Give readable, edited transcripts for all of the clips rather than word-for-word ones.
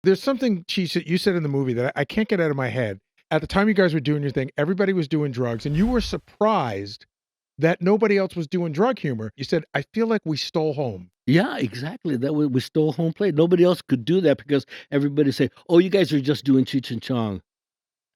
There's something, Cheech, that you said in the movie that I can't get out of my head. At the time you guys were doing your thing, everybody was doing drugs, and you were surprised that nobody else was doing drug humor. You said, I feel like we stole home. Yeah, exactly. That we stole home plate. Nobody else could do that because everybody say, "Oh, you guys are just doing Cheech and Chong,"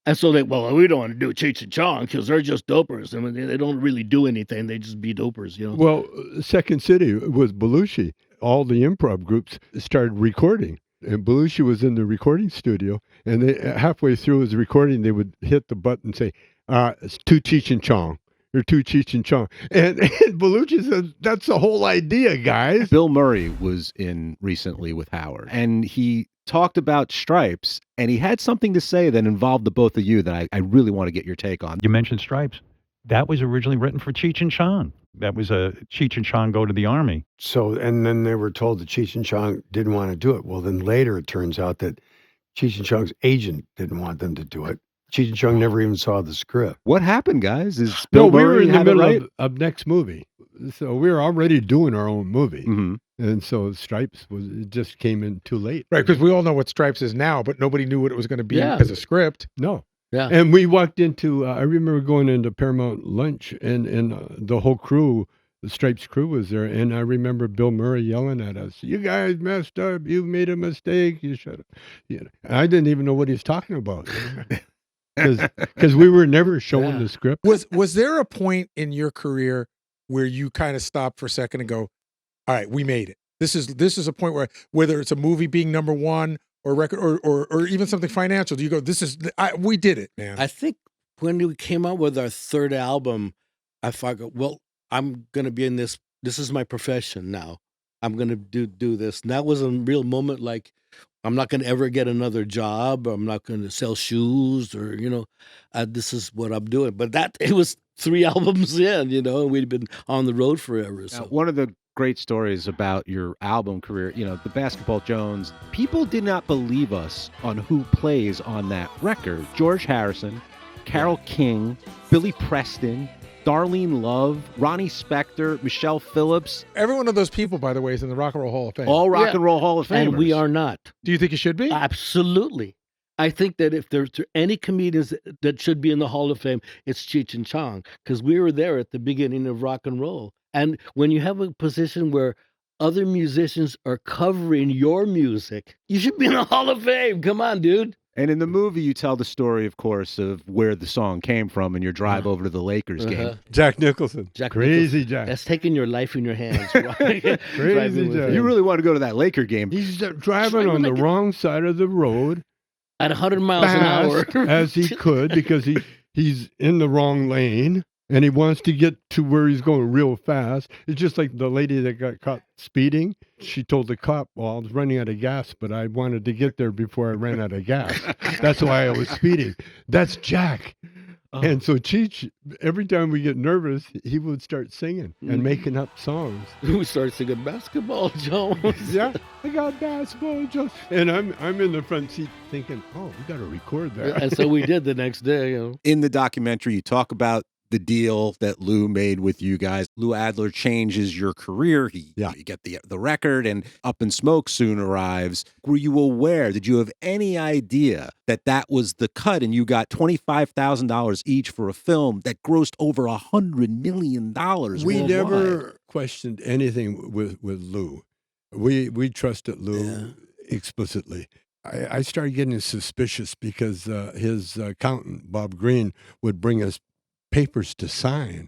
and so we don't want to do Cheech and Chong because they're just dopers. I mean, they don't really do anything; they just be dopers, you know. Well, Second City was Belushi. All the improv groups started recording, and Belushi was in the recording studio. And they, halfway through his recording, they would hit the button and say, "It's too Cheech and Chong." You're too Cheech and Chong. And Belushi said, that's the whole idea, guys. Bill Murray was in recently with Howard, and he talked about Stripes, and he had something to say that involved the both of you that I really want to get your take on. You mentioned Stripes. That was originally written for Cheech and Chong. That was a Cheech and Chong go to the army. So, and then they were told that Cheech and Chong didn't want to do it. Well, then later it turns out that Cheech and Chong's agent didn't want them to do it. Cheech and Chong never even saw the script. What happened, guys? Is Bill we Murray were in the middle of next movie. So we were already doing our own movie. Mm-hmm. And so Stripes it just came in too late. Right, because we all know what Stripes is now, but nobody knew what it was going to be as a script. No. Yeah. And we walked into, I remember going into Paramount lunch, and the whole crew, the Stripes crew was there. And I remember Bill Murray yelling at us, "You guys messed up. You made a mistake. You should have." You know, I didn't even know what he was talking about. Because we were never showing the script. Was there a point in your career where you kind of stopped for a second and go, all right, we made it. This is a point where, whether it's a movie being number one or record or even something financial, do you go, we did it, man? I think when we came out with our third album, I thought, well, I'm going to be in this. This is my profession now. I'm going to do this. And that was a real moment, like, I'm not going to ever get another job. I'm not going to sell shoes or, this is what I'm doing. But it was 3 albums in, and we'd been on the road forever. So. Now, one of the great stories about your album career, the Basketball Jones, people did not believe us on who plays on that record. George Harrison, Carole King, Billy Preston, Darlene Love, Ronnie Spector, Michelle Phillips. Every one of those people, by the way, is in the Rock and Roll Hall of Fame. All Rock and Roll Hall of Famers. And we are not. Do you think you should be? Absolutely. I think that if there's any comedians that should be in the Hall of Fame, it's Cheech and Chong, because we were there at the beginning of rock and roll. And when you have a position where other musicians are covering your music, you should be in the Hall of Fame. Come on, dude. And in the movie, you tell the story, of course, of where the song came from and your drive over to the Lakers game. Jack Nicholson. Crazy Nicholson. Jack. That's taking your life in your hands. Crazy Jack. You really want to go to that Laker game. He's driving on the wrong side of the road. At 100 miles an hour. As he could, because he's in the wrong lane. And he wants to get to where he's going real fast. It's just like the lady that got caught speeding. She told the cop, well, I was running out of gas, but I wanted to get there before I ran out of gas. That's why I was speeding. That's Jack. And so Cheech, every time we get nervous, he would start singing and making up songs. We started singing Basketball Jones. Yeah, I got Basketball Jones. And I'm in the front seat thinking, oh, we got to record that. And so we did the next day. In the documentary, you talk about the deal that Lou made with you guys. Lou Adler changes your career. You get the record, and Up in Smoke soon arrives. Were you aware? Did you have any idea that was the cut, and you got $25,000 each for a film that grossed over $100 million? We never questioned anything with Lou. We trusted Lou explicitly. I started getting suspicious because his accountant, Bob Green, would bring us papers to sign,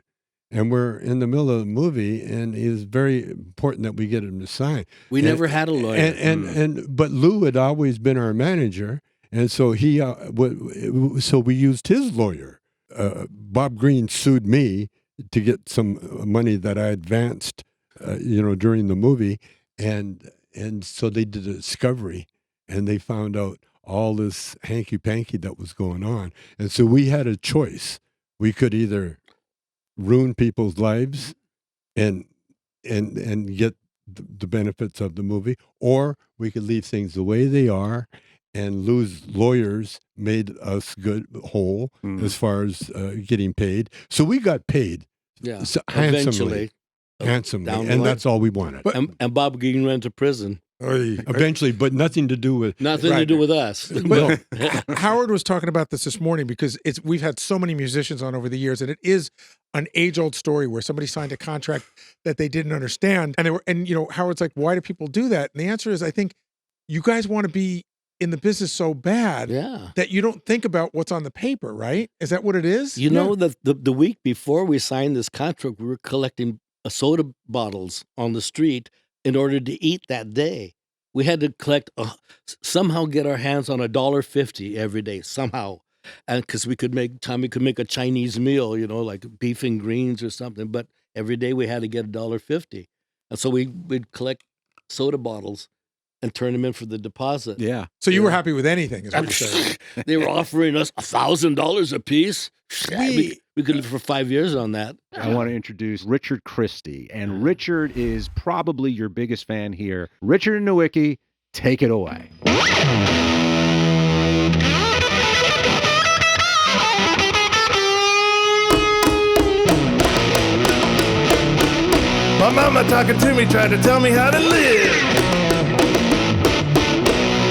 and we're in the middle of the movie, and it is very important that we get him to sign. We never had a lawyer, but Lou had always been our manager, and so so we used his lawyer. Bob Green sued me to get some money that I advanced, during the movie, and so they did a discovery, and they found out all this hanky-panky that was going on, and so we had a choice. We could either ruin people's lives and get the benefits of the movie, or we could leave things the way they are. And Lou's lawyers made us whole as far as getting paid. So we got paid handsomely, and that's all we wanted. And Bob Green went to prison. Oy. eventually, but nothing to do with. Nothing to Right. do with us. But Howard was talking about this morning because we've had so many musicians on over the years, and it is an age-old story where somebody signed a contract that they didn't understand, and Howard's like, why do people do that? And the answer is, I think you guys want to be in the business so bad Yeah. that you don't think about what's on the paper, right? Is that what it is? You know, the week before we signed this contract, we were collecting soda bottles on the street in order to eat that day. We had to collect, somehow get our hands on $1.50 every day, somehow. And because we could make a Chinese meal, like beef and greens or something. But every day we had to get $1.50. And so we'd collect soda bottles and turn them in for the deposit. Yeah. So you were happy with anything, is what you're saying. They were offering us $1,000 a piece. Sweet. We could live for 5 years on that. I want to introduce Richard Christie. And Richard is probably your biggest fan here. Richard and Nowicki, take it away. My mama talking to me, trying to tell me how to live.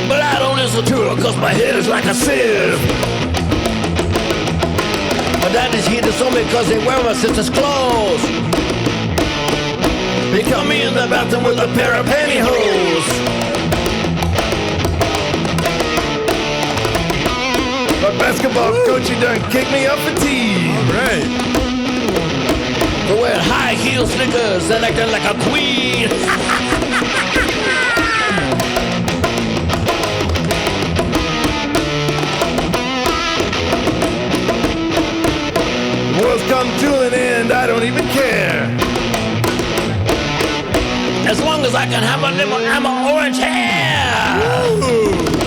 But I don't listen to her, cause my head is like a sieve. My daddy's heated on me cause they wear my sister's clothes. They caught me in the bathroom with a pair of pantyhose. My basketball coach, he done kicked me off a tee. All right. For wearing high heel sneakers and acting like a queen. The world's come to an end, I don't even care. As long as I can have a little Emma orange hair.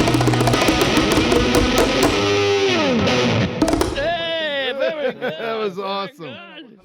Hey, very good. That was awesome. Very good.